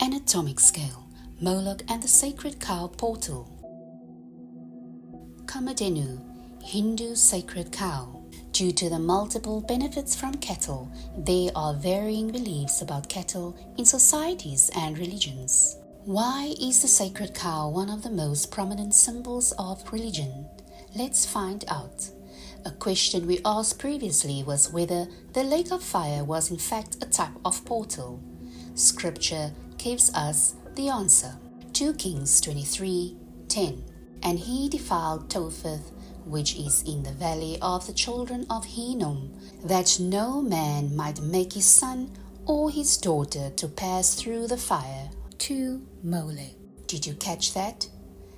Anatomic scale, Moloch and the sacred cow portal. Kamadhenu, Hindu sacred cow. Due to the multiple benefits from cattle, there are varying beliefs about cattle in societies and religions. Why is the sacred cow one of the most prominent symbols of religion? Let's find out. A question we asked previously was whether the lake of fire was in fact a type of portal. Scripture gives us the answer. 2 Kings 23:10. And he defiled Topheth, which is in the valley of the children of Hinnom, that no man might make his son or his daughter to pass through the fire, to Moloch. Did you catch that?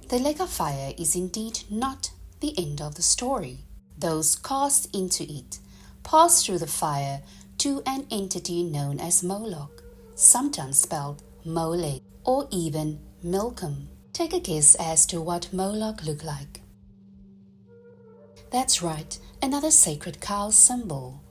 The lake of fire is indeed not the end of the story. Those cast into it pass through the fire to an entity known as Moloch, sometimes spelled Molech or even Milcom. Take a guess as to what Moloch looked like. That's right, another sacred cow symbol.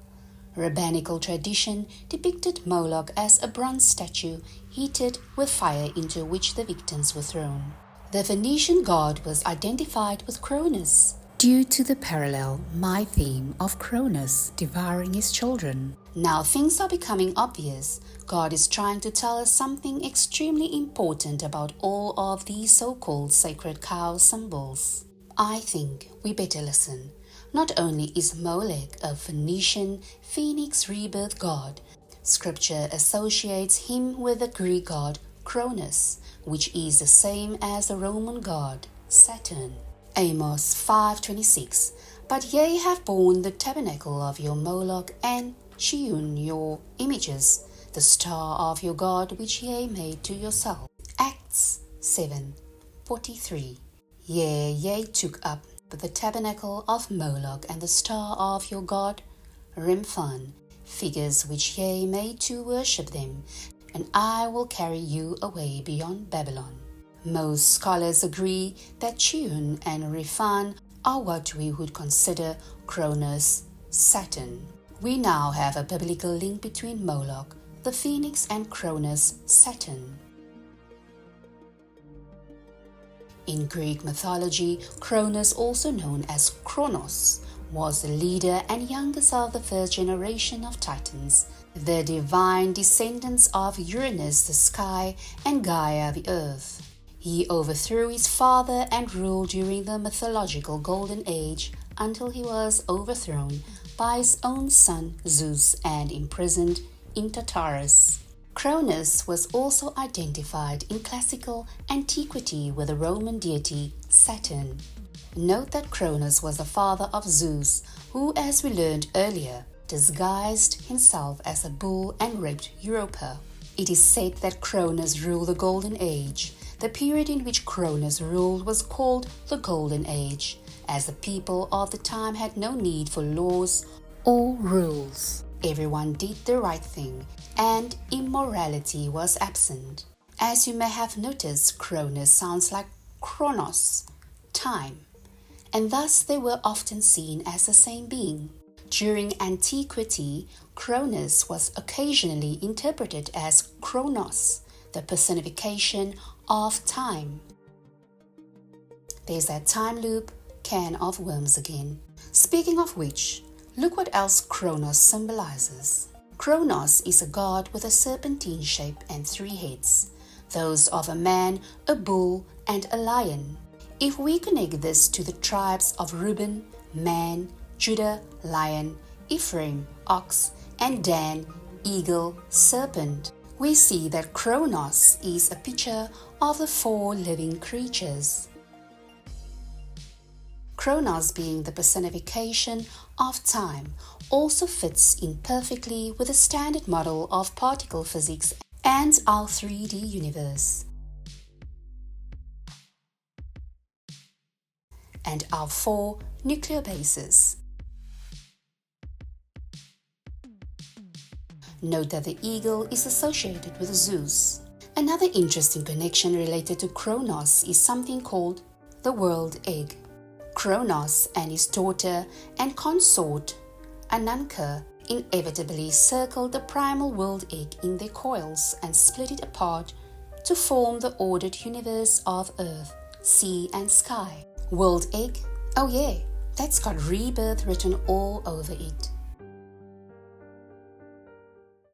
Rabbinical tradition depicted Moloch as a bronze statue heated with fire into which the victims were thrown. The Phoenician god was identified with Cronus, due to the parallel mytheme of Cronus devouring his children. Now things are becoming obvious. God is trying to tell us something extremely important about all of these so-called sacred cow symbols. I think we better listen. Not only is Moloch a Phoenician phoenix rebirth god, Scripture associates him with the Greek god Cronus, which is the same as the Roman god Saturn. Amos 5:26. But ye have borne the tabernacle of your Moloch and Chiun your images, the star of your god which ye made to yourself. Acts 7:43. Yea, ye took up the tabernacle of Moloch and the star of your god Remphan, figures which ye made to worship them, and I will carry you away beyond Babylon. Most scholars agree that Chiun and Remphan are what we would consider Cronus, Saturn. We now have a biblical link between Moloch, the phoenix, and Cronus, Saturn. In Greek mythology, Cronus, also known as Kronos, was the leader and youngest of the first generation of Titans, the divine descendants of Uranus the sky and Gaia the earth. He overthrew his father and ruled during the mythological Golden Age until he was overthrown by his own son Zeus and imprisoned in Tartarus. Cronus was also identified in classical antiquity with the Roman deity Saturn. Note that Cronus was the father of Zeus, who, as we learned earlier, disguised himself as a bull and raped Europa. It is said that Cronus ruled the Golden Age. The period in which Cronus ruled was called the Golden Age, as the people of the time had no need for laws or rules. Everyone did the right thing, and immorality was absent. As you may have noticed, Cronus sounds like Chronos, time, and thus they were often seen as the same being. During antiquity, Cronus was occasionally interpreted as Kronos, the personification of time. There's that time loop can of worms again. Speaking of which, look what else Kronos symbolizes. Kronos is a god with a serpentine shape and 3 heads, those of a man, a bull, and a lion. If we connect this to the tribes of Reuben, man, Judah, lion, Ephraim, ox, and Dan, eagle, serpent, we see that Kronos is a picture of the 4 living creatures. Kronos, being the personification of time, also fits in perfectly with the standard model of particle physics and our 3D universe, and our 4 nuclear bases. Note that the eagle is associated with Zeus. Another interesting connection related to Kronos is something called the world egg. Kronos and his daughter and consort Ananka inevitably circled the primal world egg in their coils and split it apart to form the ordered universe of earth, sea and sky. World egg? Oh yeah, that's got rebirth written all over it.